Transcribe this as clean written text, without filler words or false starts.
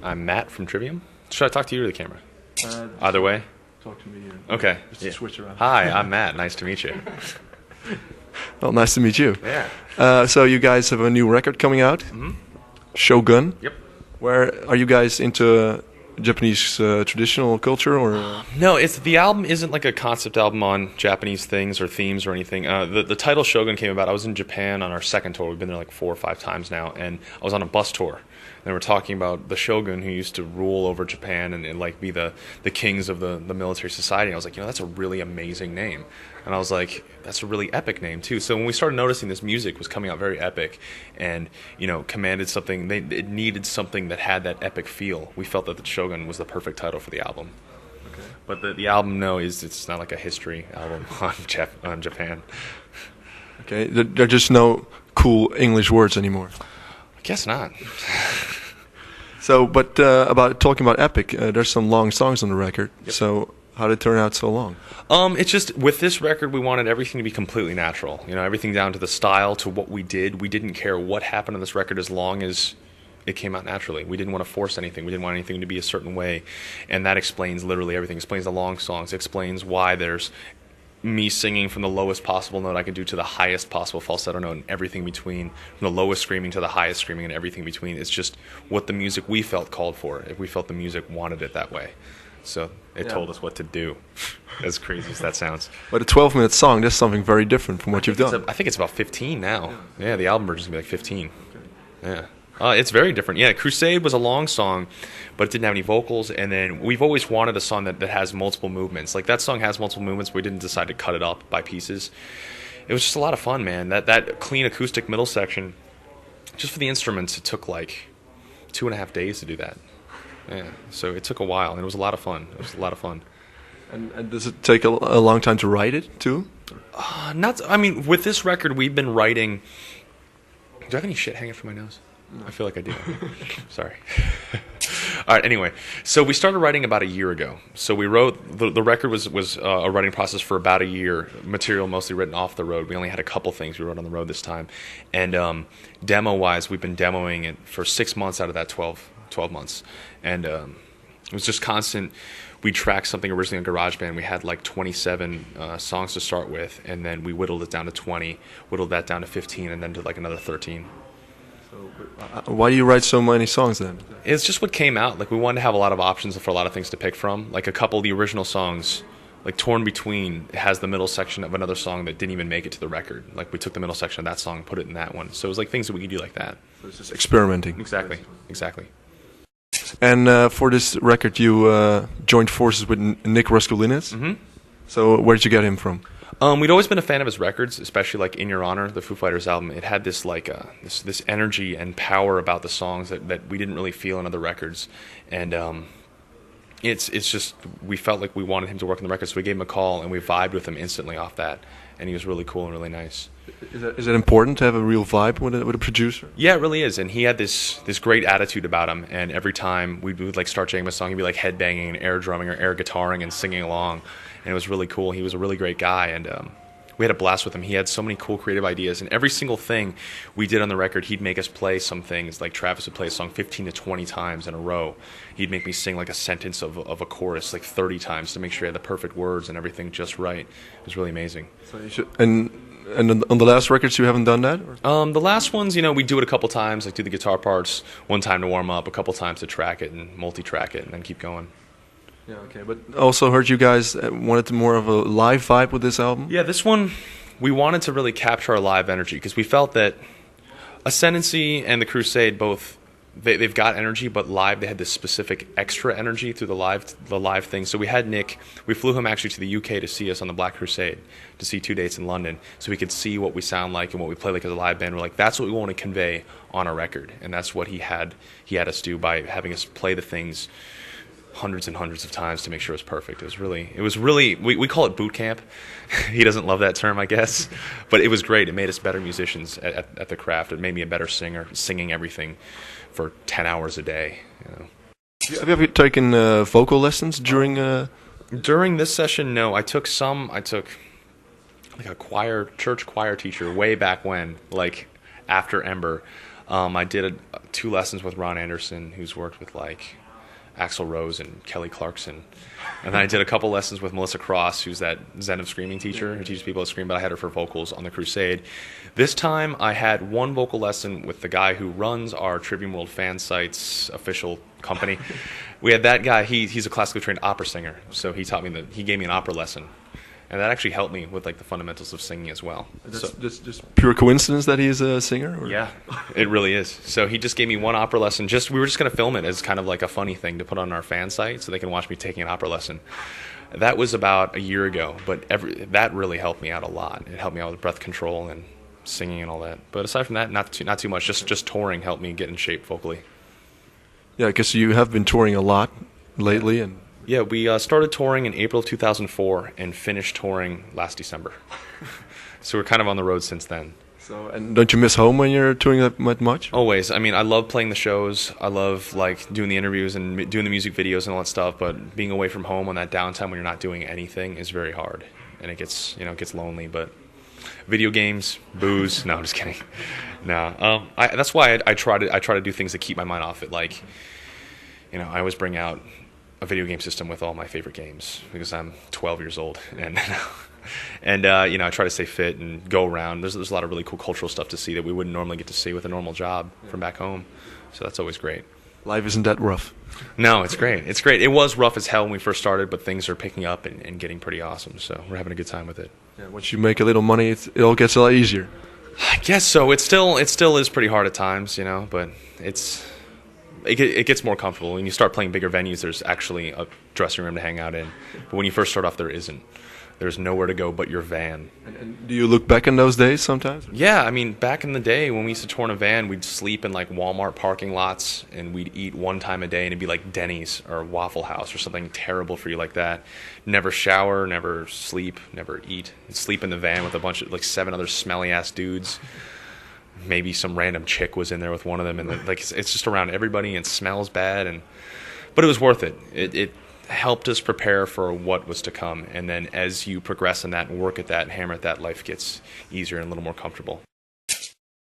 I'm Matt from Trivium. Should I talk to you or the camera? Either way? Talk to me. Okay. Just switch around. Hi, I'm Matt. Nice to meet you. Well, nice to meet you. Yeah. So you guys have a new record coming out, Shogun. Yep. Where are you guys into Japanese traditional culture, or? No, the album isn't like a concept album on Japanese things or themes or anything. The title Shogun came about. I was in Japan on our second tour. We've been there like 4 or 5 times now, and I was on a bus tour. And we're talking about the Shogun who used to rule over Japan and like be the kings of the military society. And I was like, that's a really amazing name. And I was like, that's a really epic name too. So when we started noticing this music was coming out very epic and, commanded something, it needed something that had that epic feel. We felt that the Shogun was the perfect title for the album. Okay. But the album, it's not like a history album on Japan. Okay, there are just no cool English words anymore. I guess not. So, but about talking about epic, there's some long songs on the record. Yep. So, how did it turn out so long? It's just with this record, we wanted everything to be completely natural. Everything down to the style, to what we did. We didn't care what happened on this record as long as it came out naturally. We didn't want to force anything. We didn't want anything to be a certain way, and that explains literally everything. It explains the long songs. It explains why there's me singing from the lowest possible note I can do to the highest possible falsetto note and everything between, from the lowest screaming to the highest screaming and everything between. It's just what the music we felt called for. If we felt the music wanted it that way. So it told us what to do, as crazy as that sounds. But a 12-minute song, that's something very different from what you've done. I think it's about 15 now. Yeah, the album version is going to be like 15. Yeah. It's very different. Yeah, Crusade was a long song, but it didn't have any vocals. And then we've always wanted a song that has multiple movements. Like that song has multiple movements, but we didn't decide to cut it up by pieces. It was just a lot of fun, man. That clean acoustic middle section, just for the instruments, it took like 2.5 days to do that. Yeah, so it took a while, and it was a lot of fun. And does it take a long time to write it, too? With this record, we've been writing... Do I have any shit hanging from my nose? I feel like I do. Sorry. All right, anyway. So we started writing about a year ago. So we wrote... The record was a writing process for about a year. Material mostly written off the road. We only had a couple things we wrote on the road this time. And demo-wise, we've been demoing it for 6 months out of that 12 months. And it was just constant. We tracked something originally on GarageBand. We had like 27 songs to start with, and then we whittled it down to 20, whittled that down to 15, and then to like another 13. So, why do you write so many songs then? It's just what came out. Like we wanted to have a lot of options for a lot of things to pick from. Like a couple of the original songs, like Torn Between, has the middle section of another song that didn't even make it to the record. Like we took the middle section of that song and put it in that one. So it was like things that we could do like that. So it's just experimenting. Exactly. And for this record, you joined forces with Nick Raskulinecz. Mm-hmm. So where did you get him from? We'd always been a fan of his records, especially like In Your Honor, the Foo Fighters album. It had this like this energy and power about the songs that we didn't really feel in other records, and it's just we felt like we wanted him to work on the record, so we gave him a call and we vibed with him instantly off that, and he was really cool and really nice. Is it important to have a real vibe with a producer? Yeah, it really is. And he had this great attitude about him. And every time we would like start jamming a song, he'd be like headbanging and air drumming or air guitaring and singing along. And it was really cool. He was a really great guy. And we had a blast with him. He had so many cool creative ideas. And every single thing we did on the record, he'd make us play some things. Like Travis would play a song 15 to 20 times in a row. He'd make me sing like a sentence of a chorus like 30 times to make sure he had the perfect words and everything just right. It was really amazing. So you should... And on the last records, you haven't done that? Or? The last ones, we do it a couple times, like do the guitar parts, one time to warm up, a couple times to track it and multi-track it, and then keep going. Yeah, okay. But also heard you guys wanted more of a live vibe with this album? Yeah, this one, we wanted to really capture our live energy, because we felt that Ascendancy and the Crusade both... They've got energy, but live they had this specific extra energy through the live thing. So we had Nick. We flew him actually to the UK to see us on the Black Crusade, to see 2 dates in London, so we could see what we sound like and what we play like as a live band. We're like, that's what we want to convey on a record, and that's what he had us do by having us play the things hundreds and hundreds of times to make sure it was perfect. It was really we call it boot camp. He doesn't love that term, I guess, but it was great. It made us better musicians at the craft. It made me a better singer, singing everything for 10 hours a day. Have you ever taken vocal lessons during? During this session, no. I took like a church choir teacher way back when, like after Ember. I did 2 lessons with Ron Anderson, who's worked with like Axl Rose and Kelly Clarkson. And then I did a couple lessons with Melissa Cross, who's that Zen of Screaming teacher who teaches people to scream, but I had her for vocals on the Crusade. This time I had 1 vocal lesson with the guy who runs our Trivium World Fan Sites official company. We had that guy, he's a classically trained opera singer, so he gave me an opera lesson. And that actually helped me with like the fundamentals of singing as well. That's just pure coincidence that he's a singer? Or? Yeah, it really is. So he just gave me 1 opera lesson. We were just going to film it as kind of like a funny thing to put on our fan site so they can watch me taking an opera lesson. That was about a year ago, but that really helped me out a lot. It helped me out with breath control and singing and all that. But aside from that, not too much. Just touring helped me get in shape vocally. Yeah, I guess you have been touring a lot lately, and yeah, we started touring in April of 2004 and finished touring last December. So we're kind of on the road since then. So, and don't you miss home when you're touring that much? Always. I mean, I love playing the shows. I love like doing the interviews and doing the music videos and all that stuff. But being away from home on that downtime when you're not doing anything is very hard, and it gets lonely. But video games, booze. No, I'm just kidding. No, that's why I try to do things to keep my mind off it. Like, I always bring out a video game system with all my favorite games because I'm 12 years old, and I try to stay fit and go around. There's a lot of really cool cultural stuff to see that we wouldn't normally get to see with a normal job from back home. So that's always great. Life isn't that rough. No, it's great. It's great. It was rough as hell when we first started, but things are picking up and getting pretty awesome. So we're having a good time with it. Yeah, once you make a little money, it all gets a lot easier. I guess so. It still is pretty hard at times, but it gets more comfortable. When you start playing bigger venues, there's actually a dressing room to hang out in. But when you first start off, there isn't. There's nowhere to go but your van. And do you look back on those days sometimes? Yeah, I mean, back in the day when we used to tour in a van, we'd sleep in like Walmart parking lots, and we'd eat 1 time a day, and it'd be like Denny's or Waffle House or something terrible for you like that. Never shower, never sleep, never eat. You'd sleep in the van with a bunch of like 7 other smelly ass dudes. Maybe some random chick was in there with one of them, and like it's just around everybody and smells bad, but it was worth it. It helped us prepare for what was to come, and then as you progress in that and work at that and hammer at that, life gets easier and a little more comfortable.